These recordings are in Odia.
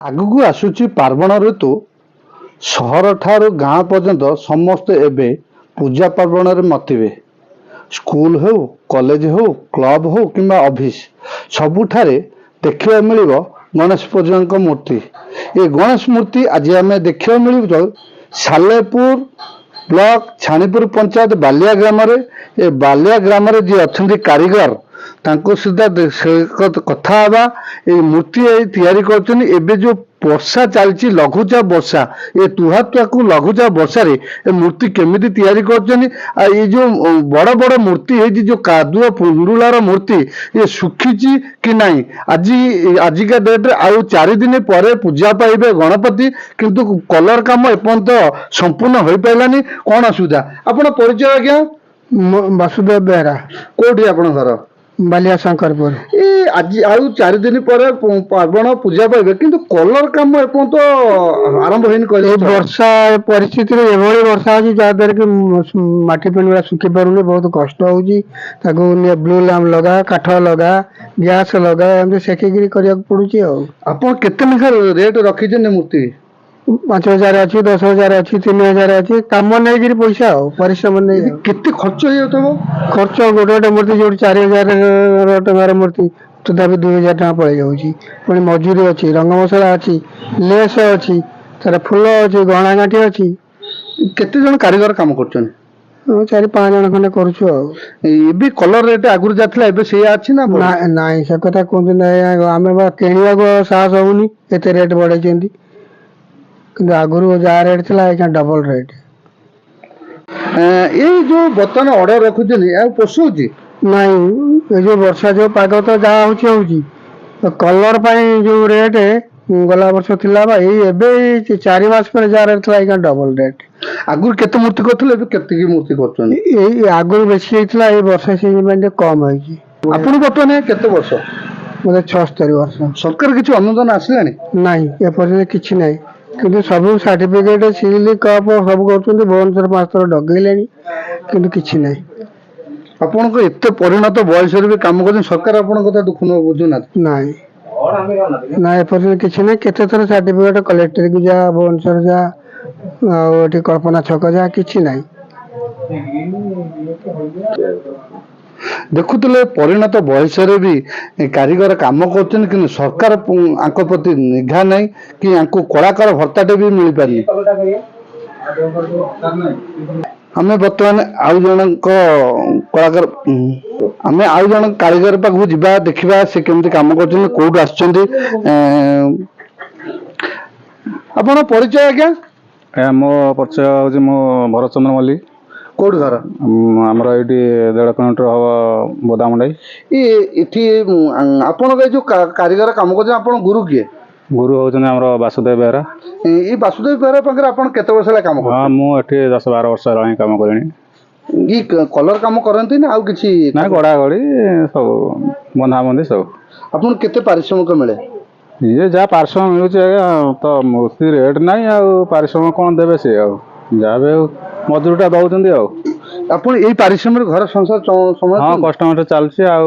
ଆଗକୁ ଆସୁଛି ପାର୍ବଣ ଋତୁ। ସହର ଠାରୁ ଗାଁ ପର୍ଯ୍ୟନ୍ତ ସମସ୍ତେ ଏବେ ପୂଜା ପାର୍ବଣରେ ମତିବେ। ସ୍କୁଲ ହେଉ, କଲେଜ ହେଉ, କ୍ଲବ ହେଉ କିମ୍ବା ଅଫିସ, ସବୁଠାରେ ଦେଖିବାକୁ ମିଳିବ ଗଣେଶ ପୂଜାଙ୍କ ମୂର୍ତ୍ତି। ଏ ଗଣେଶ ମୂର୍ତ୍ତି ଆଜି ଆମେ ଦେଖିବାକୁ ମିଳିବ ସାଲେପୁର ବ୍ଲକ ଛାଣିପୁର ପଞ୍ଚାୟତ ବାଲିଆ ଗ୍ରାମରେ। ଏ ବାଲିଆ ଗ୍ରାମରେ ଯିଏ ଅଛନ୍ତି କାରିଗର, ତାଙ୍କୁ ସୁଦ୍ଧା କଥା ହେବା। ଏଇ ମୂର୍ତ୍ତି ତିଆରି କରୁଛନ୍ତି। ଏବେ ଯୋଉ ବର୍ଷା ଚାଲିଛି, ଲଘୁଚାପ ବର୍ଷା, ଏ ତୁହାକୁ ଲଘୁଚାପ ବର୍ଷାରେ ଏ ମୂର୍ତ୍ତି କେମିତି ତିଆରି କରୁଛନ୍ତି। ଆଉ ଏଇ ଯୋଉ ବଡ ବଡ ମୂର୍ତ୍ତି ହେଇଛି, ଯୋଉ କାଦୁଅ ପୁଣ୍ଡୁଳାର ମୂର୍ତ୍ତି, ଏ ଶୁଖିଛି କି ନାହିଁ। ଆଜିକା ଡେଟରେ ଆଉ 4 ଦିନ ପରେ ପୂଜା ପାଇବେ ଗଣପତି, କିନ୍ତୁ କଲର କାମ ଏପର୍ଯ୍ୟନ୍ତ ସମ୍ପୂର୍ଣ୍ଣ ହୋଇପାରିଲାନି। କଣ ଅସୁବିଧା? ଆପଣ ପରିଚୟ ଆଜ୍ଞା? ବାସୁଦେବ ବେହେରା, କୋଉଠି ଆପଣଙ୍କ ଘର? ବାଲିଆ ଶଙ୍କରପୁର। ଏ ଆଜି ଆଉ 4 ଦିନ ପରେ ପାର୍ବଣ ପୂଜା ପାଇବେ, କିନ୍ତୁ କଲର କାମ ଏପର୍ଯ୍ୟନ୍ତ ଆରମ୍ଭ ହେଇନି କହିଲେ ଏଇ ଚଳେ। ବର୍ଷା ପରିସ୍ଥିତିରେ ଏଭଳି ବର୍ଷା ହଉଛି ଯାହା ଦ୍ୱାରା କି ମାଟି ପିଣ୍ଡୁଳା ଶୁଖି ପାରୁନି, ବହୁତ କଷ୍ଟ ହଉଛି। ତାକୁ ବ୍ଲୁ ଲ୍ୟାମ୍ପ ଲଗା, କାଠ ଲଗା, ଗ୍ୟାସ ଲଗା, ଏମିତି ସେକିକିରି କରିବାକୁ ପଡୁଛି। ଆଉ ଆପଣ କେତେ ଲେଖା ରେଟ୍ ରଖିଛନ୍ତି ମୂର୍ତ୍ତି? 5,000 ଅଛି, 10,000 ଅଛି, 3,000 ଅଛି, କାମ ନେଇକିରି ପଇସା ଆଉ ପରିଶ୍ରମ ନେଇ। କେତେ ଖର୍ଚ୍ଚ ହେଇଯାଉଥିବ? ଖର୍ଚ୍ଚ ଗୋଟେ ଗୋଟେ ମୂର୍ତ୍ତି ଯୋଉଠି 4,000 ଟଙ୍କାର ମୂର୍ତ୍ତି ତଥାପି 2,000 ଟଙ୍କା ପଳେଇ ଯାଉଛି। ପୁଣି ମଜୁରୀ ଅଛି, ରଙ୍ଗ ମସଲା ଅଛି, ଲେସ୍ ଅଛି, ତାର ଫୁଲ ଅଛି, ଗହଣା ଗାଣ୍ଠି ଅଛି। କେତେ ଜଣ କାରିଗର କାମ କରୁଛନ୍ତି? 4-5 ଜଣ ଖଣ୍ଡେ କରୁଛୁ। ଆଉ ଏବେ କଲର ରେଟ୍ ଆଗରୁ ଯାହା ଥିଲା ଏବେ ସେଇଆ ଅଛି ନା? ନାଇଁ, ସେ କଥା କୁହନ୍ତୁ ନାହିଁ। ଆମେ ବା କିଣିବାକୁ ସାହସ ହଉନି, ଏତେ ରେଟ୍ ବଢେଇଛନ୍ତି। କିନ୍ତୁ ଆଗରୁ ଯାହା ରେଟ୍ ଥିଲା ଏଇନା ଡବଲ ରେଟ୍। ଏଇ ଯୋଉ ବର୍ତ୍ତମାନ ଅର୍ଡର ରଖୁଛନ୍ତି, ଆଉ ପୋଷଉଛି? ନାଇଁ, ଏ ଯୋଉ ବର୍ଷା ଯୋଉ ପାଗ ତ ଯାହା ହଉଛି କଲର ପାଇଁ ଯୋଉ ରେଟ୍ ଗଲା ବର୍ଷ ଥିଲା ବା ଏଇ ଏବେ 4 ମାସ ପରେ ଯାହା ରେଟ୍ ଥିଲା ଏଇନା ଡବଲ ରେଟ୍। ଆଗରୁ କେତେ ମୂର୍ତ୍ତି କରୁଥିଲେ, ଏବେ କେତିକି ମୂର୍ତ୍ତି କରୁଛନ୍ତି? ଏଇ ଆଗରୁ ବେଶୀ ହେଇଥିଲା, ଏଇ ବର୍ଷା ସିଜିନ ପାଇଁ ଟିକେ କମ ହେଇଛି। ଆପଣ ବର୍ତ୍ତମାନ କେତେ ବର୍ଷ? ମୋତେ 76 ବର୍ଷ। ସରକାର କିଛି ଅନୁଦାନ ଆସିଲାଣି? ନାଇଁ, ଏପର୍ଯ୍ୟନ୍ତ କିଛି ନାହିଁ। କିନ୍ତୁ ସବୁ ସାର୍ଟିଫିକେଟ, ସିଲ୍, କପ୍ ସବୁ କରୁଛନ୍ତି। ଭୁବନେଶ୍ୱର 5 ଥର ଡକେଇଲେଣି, କିନ୍ତୁ କିଛି ନାହିଁ। ଆପଣଙ୍କ ଏତେ ପରିଣତ ବୟସରେ ବି କାମ କରୁଛନ୍ତି, ସରକାର ଆପଣଙ୍କ କଥା ଦୁଃଖ ବୁଝୁନାହାନ୍ତି? ନାଇଁ, ଏପର୍ଯ୍ୟନ୍ତ କିଛି ନାହିଁ। କେତେ ଥର ସାର୍ଟିଫିକେଟ କଲେକ୍ଟରକୁ ଯା, ଭୁବନେଶ୍ୱର ଯା, ଆଉ ଏଠି କଳ୍ପନା ଛକ ଯା, କିଛି ନାହିଁ। ଦେଖୁଥିଲେ ପରିଣତ ବୟସରେ ବି କାରିଗର କାମ କରୁଛନ୍ତି, କିନ୍ତୁ ସରକାର ଆଙ୍କ ପ୍ରତି ନିଘା ନାହିଁ କି ଆଙ୍କୁ କଳାକାର ଭତ୍ତାଟେ ବି ମିଳିପାରିନି। ଆମେ ବର୍ତ୍ତମାନ ଆଉ ଜଣଙ୍କ କାରିଗର ପାଖକୁ ଯିବା, ଦେଖିବା ସେ କେମିତି କାମ କରୁଛନ୍ତି, କୋଉଠୁ ଆସିଛନ୍ତି। ଆପଣ ପରିଚୟ ଆଜ୍ଞା? ମୋ ପରିଚୟ ହେଉଛି ମୁଁ ଭରତ ଚନ୍ଦ୍ର ମଲ୍ଲିକ। କୋଉଠି ଘର? ଆମର ଏଇଠି 1.5 କିଲୋମିଟର ହବ ବୋଦାମୁଣ୍ଡାଇ। ଏଠି ଆପଣଙ୍କ ଏ ଯୋଉ କାରିଗର କାମ କରୁଛନ୍ତି, ଆପଣ ଗୁରୁ କିଏ? ଗୁରୁ ହେଉଛନ୍ତି ଆମର ବାସୁଦେବ ବେହେରା। ଏଇ ବାସୁଦେବ ବେହେରା ପାଖରେ ଆପଣ କେତେ ବର୍ଷ ହେଲା କାମ କରୁଛନ୍ତି? ହଁ, ମୁଁ ଏଠି 10-12 ବର୍ଷ ହେଲାଣି କାମ କଲିଣି। କଲର କାମ କରନ୍ତି ନା ଆଉ କିଛି? ନାଇଁ, ଗଡ଼ା ଗଡ଼ି ସବୁ, ବନ୍ଧାବନ୍ଧି ସବୁ। ଆପଣଙ୍କୁ କେତେ ପାରିଶ୍ରମିକ ମିଳେ? ଇଏ ଯାହା ପାରିଶ୍ରମିକ ମିଳୁଛି ଆଜ୍ଞା, ତ ମୂର୍ତ୍ତି ରେଟ୍ ନାହିଁ, ଆଉ ପାରିଶ୍ରମିକ କ'ଣ ଦେବେ ସିଏ? ଆଉ ଯାହା ବି ଆଉ ମଜୁରୀଟା ଦେଉଛନ୍ତି। ଆଉ ଆପଣ ଏଇ ପାରିଶ୍ରମିକରେ ଘର ସଂସାର ହଁ, କଷ୍ଟମଷ୍ଟେ ଚାଲିଛି। ଆଉ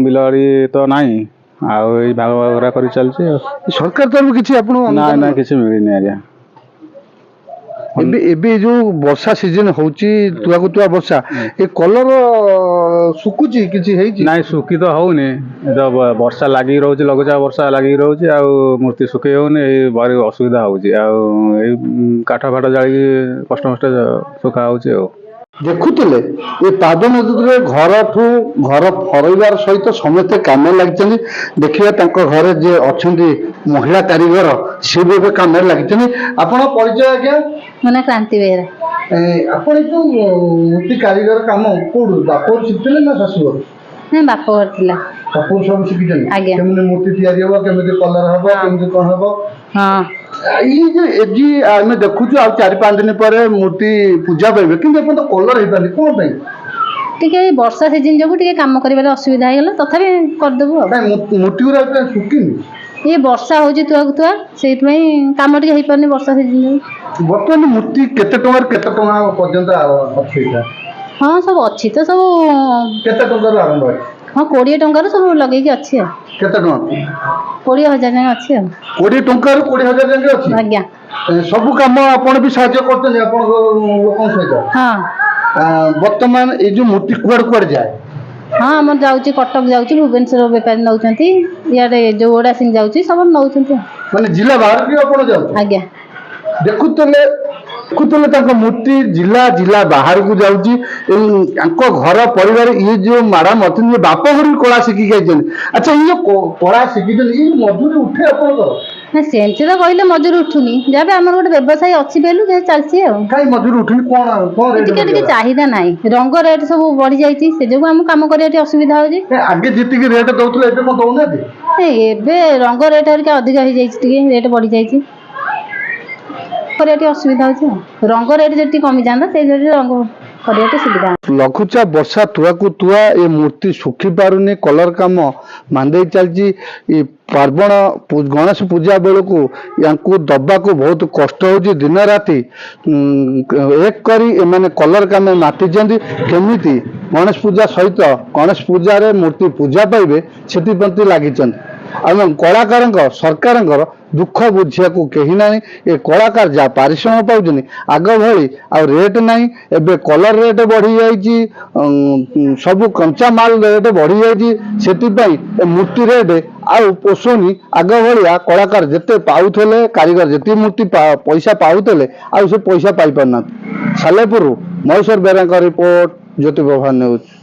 ବିଲବାଡ଼ି ତ ନାହିଁ, ଆଉ ଏଇ ଭାଗ ଭାଗରା କରି ଚାଲିଛି। ଆଉ ସରକାର ତରଫରୁ କିଛି ଆପଣଙ୍କୁ ନାଇଁ, କିଛି ମିଳିନି ଆଜ୍ଞା। ଏବେ ଯୋଉ ବର୍ଷା ସିଜନ ହଉଛି, ତୁଆକୁ ତୁଆ ବର୍ଷା, ଏ କଲର ଶୁଖୁଛି କିଛି ହେଇଛି? ନାଇଁ, ଶୁଖି ତ ହଉନି। ବର୍ଷା ଲାଗିକି ରହୁଛି, ଲଘୁଚାପ ବର୍ଷା ଲାଗିକି ରହୁଛି। ଆଉ ମୂର୍ତ୍ତି ଶୁଖେଇ ହଉନି, ଏଇ ଭାରି ଅସୁବିଧା ହଉଛି। ଆଉ ଏଇ କାଠ ଫାଟ ଜାଳିକି କଷ୍ଟମଷ୍ଟେ ଶୁଖା ହଉଛି। ଆଉ ଦେଖୁଥିଲେ ଏ ପାର୍ବଣ ଋତୁରେ ଘର ଫରେଇବାର ସହିତ ସମସ୍ତେ କାମ ଲାଗିଛନ୍ତି। ଦେଖିବା ତାଙ୍କ ଘରେ ଯିଏ ଅଛନ୍ତି ମହିଳା କାରିଗର, ସିଏ ବି ଏବେ କାମରେ ଲାଗିଛନ୍ତି। ଆପଣ ପରିଚୟ ଆଜ୍ଞା? ମୋ ନାଁ କ୍ରାନ୍ତି ବେହେରା। ଆପଣ ଏ ଯୋଉ ମୂର୍ତ୍ତି କାରିଗର କାମ କୋଉଠୁ ବାପଘରୁ ଶିଖିଥିଲେ ନା ଶାଶୁଘରୁ? ନାଇଁ, ବାପ ଘର ଥିଲା। ବାପଘରୁ ସବୁ ଶିଖିଛନ୍ତି? ଆଜ୍ଞା। କେମିତି ମୂର୍ତ୍ତି ତିଆରି ହବ, କେମିତି କଲର ହବ, କେମିତି କଣ ହବ? ହଁ, ଏଇ ଯେ ଆଜି ଆମେ ଦେଖୁଛୁ ଆଉ 4-5 ଦିନ ପରେ ମୂର୍ତ୍ତି ପୂଜା ପାଇବେ, କିନ୍ତୁ ଏପର୍ଯ୍ୟନ୍ତ କଲର ହେଇପାରୁନି, କଣ ପାଇଁ? ଟିକେ ବର୍ଷା ସିଜିନ ଯୋଗୁ ଟିକେ କାମ କରିବାରେ ଅସୁବିଧା ହେଇଗଲା, ତଥାପି କରିଦେବୁ। ଆଉ ମୂର୍ତ୍ତି ଗୁରା ଶୁଖିନି? ଇଏ ବର୍ଷା ହଉଛି ତୁଆକୁ ତୁଆ, ସେଇଥିପାଇଁ କାମ ଟିକେ ହେଇପାରୁନି ବର୍ଷା ସିଜିନ ଯୋଗୁ। ବର୍ତ୍ତମାନ ମୂର୍ତ୍ତି କେତେ ଟଙ୍କାରୁ କେତେ ଟଙ୍କା ପର୍ଯ୍ୟନ୍ତ ଅଛି? ହଁ, ସବୁ ଅଛି ତ, ସବୁ କେତେ ଟଙ୍କାରୁ ଆରମ୍ଭ ଅଛି? ହଁ 20 ଟଙ୍କାରୁ ସବୁ ଲଗେଇକି ଅଛି ଆଉ କେତେ ଟଙ୍କା 20,000 ଯାଏଁ ଅଛି ଆଉ 20 ଟଙ୍କାରୁ 20,000 ଯାକେ ଅଛି ଆଜ୍ଞା ସବୁ କାମ ଆପଣ ବି ସାହାଯ୍ୟ କରୁଛନ୍ତି ଆପଣଙ୍କ ଲୋକଙ୍କ ସହିତ ହଁ ବର୍ତ୍ତମାନ ଏଇ ଯୋଉ ମୂର୍ତ୍ତି କୁଆଡେ କୁଆଡେ ଯାଏ ହଁ ଆମର ଯାଉଛି କଟକ ଯାଉଛି ଭୁବନେଶ୍ୱର ବେପାରୀ ନେଉଛନ୍ତି ଇଆଡ଼େ ଯୋଉ ଓଡାସିଂ ଯାଉଛି ସବୁ ନେଉଛନ୍ତି ଆଉ ମାନେ ଜିଲ୍ଲା ବାହାରକୁ ବି ଆପଣ ଯାଉଛନ୍ତି ଆଜ୍ଞା ଦେଖୁଥିଲେ ତାଙ୍କ ମୂର୍ତ୍ତି ଜିଲ୍ଲା ଜିଲ୍ଲା ବାହାରକୁ ଯାଉଛି ଏବଂ ତାଙ୍କ ଘର ପରିବାର ଇଏ ଯୋଉ ମ୍ୟାଡାମ ଅଛନ୍ତି ଇଏ ବାପ ଘରୁ କଳା ଶିଖିକି ଯାଇଛନ୍ତି ଆଚ୍ଛା ଇଏ ଯୋଉ କଳା ଶିଖିଛନ୍ତି ଇଏ ମଜୁରୀ ଉଠେ ଆପଣଙ୍କର ନା ସେମିତି ତ କହିଲେ ମଜୁରୀ ଉଠୁନି ଯାହା ବି ଆମର ଗୋଟେ ବ୍ୟବସାୟ ଅଛି ବେଲୁ ଯେ ଚାଲିଛି ଆଉ କାଇଁ ମଜୁରୀ ଉଠୁନି କଣ ରେଟ୍ ଟିକେ ଟିକେ ବଢିଗଲା? ଚାହିଦା ନାହିଁ ରଙ୍ଗ ରେଟ୍ ସବୁ ବଢି ଯାଇଛି ସେ ଯୋଗୁ ଆମକୁ କାମ କରିବା ଟିକେ ଅସୁବିଧା ହଉଛି ଆଗେ ଯେତିକି ରେଟ୍ ଦଉଥିଲେ ଏବେ କଣ ଦଉନାହାନ୍ତି ଏବେ ରଙ୍ଗ ରେଟ୍ ହେରିକା ଅଧିକ ହେଇଯାଇଛି ଟିକେ ରେଟ୍ ବଢିଯାଇଛି କରିବା ଟିକେ ଅସୁବିଧା ହଉଛି ଆଉ ରଙ୍ଗ ରେଟ୍ ଯଦି ଟିକେ କମିଯାଆନ୍ତା ସେଇ ଯୋଗୁଁ ରଙ୍ଗ କରିବା ଟିକେ ସୁବିଧା ଲଘୁଚାପ ବର୍ଷା ତୁଆକୁ ତୁଆ ଏ ମୂର୍ତ୍ତି ଶୁଖି ପାରୁନି କଲର କାମ ମାନ୍ଦେଇ ଚାଲିଛି ଏ ପାର୍ବଣ ଗଣେଶ ପୂଜା ବେଳକୁ ୟାଙ୍କୁ ଦବାକୁ ବହୁତ କଷ୍ଟ ହଉଛି ଦିନ ରାତି ଏକ କରି ଏମାନେ କଲର କାମ ମାତିଛନ୍ତି କେମିତି ଗଣେଶ ପୂଜା ସହିତ ଗଣେଶ ପୂଜାରେ ମୂର୍ତ୍ତି ପୂଜା ପାଇବେ ସେଥିପ୍ରତି ଲାଗିଛନ୍ତି ଆଉ କଳାକାରଙ୍କ ସରକାରଙ୍କର ଦୁଃଖ ବୁଝିବାକୁ କେହି ନାହିଁ ଏ କଳାକାର ଯାହା ପାରିଶ୍ରମ ପାଉଛନ୍ତି ଆଗ ଭଳି ଆଉ ରେଟ୍ ନାହିଁ ଏବେ କଲର ରେଟ୍ ବଢିଯାଇଛି ସବୁ କଞ୍ଚାମାଲ ରେଟ୍ ବଢିଯାଇଛି ସେଥିପାଇଁ ଏ ମୂର୍ତ୍ତି ରେଟ୍ ଆଉ ପୋଷୁନି ଆଗ ଭଳିଆ କଳାକାର ଯେତେ ପାଉଥିଲେ କାରିଗର ଯେତିକି ମୂର୍ତ୍ତି ପଇସା ପାଉଥିଲେ ଆଉ ସେ ପଇସା ପାଇପାରୁନାହାନ୍ତି ସାଲେପୁରରୁ ମହେଶ୍ୱର ବେହେରାଙ୍କ ରିପୋର୍ଟ ଜ୍ୟୋତି ପ୍ରଭା ନ୍ୟୁଜ୍।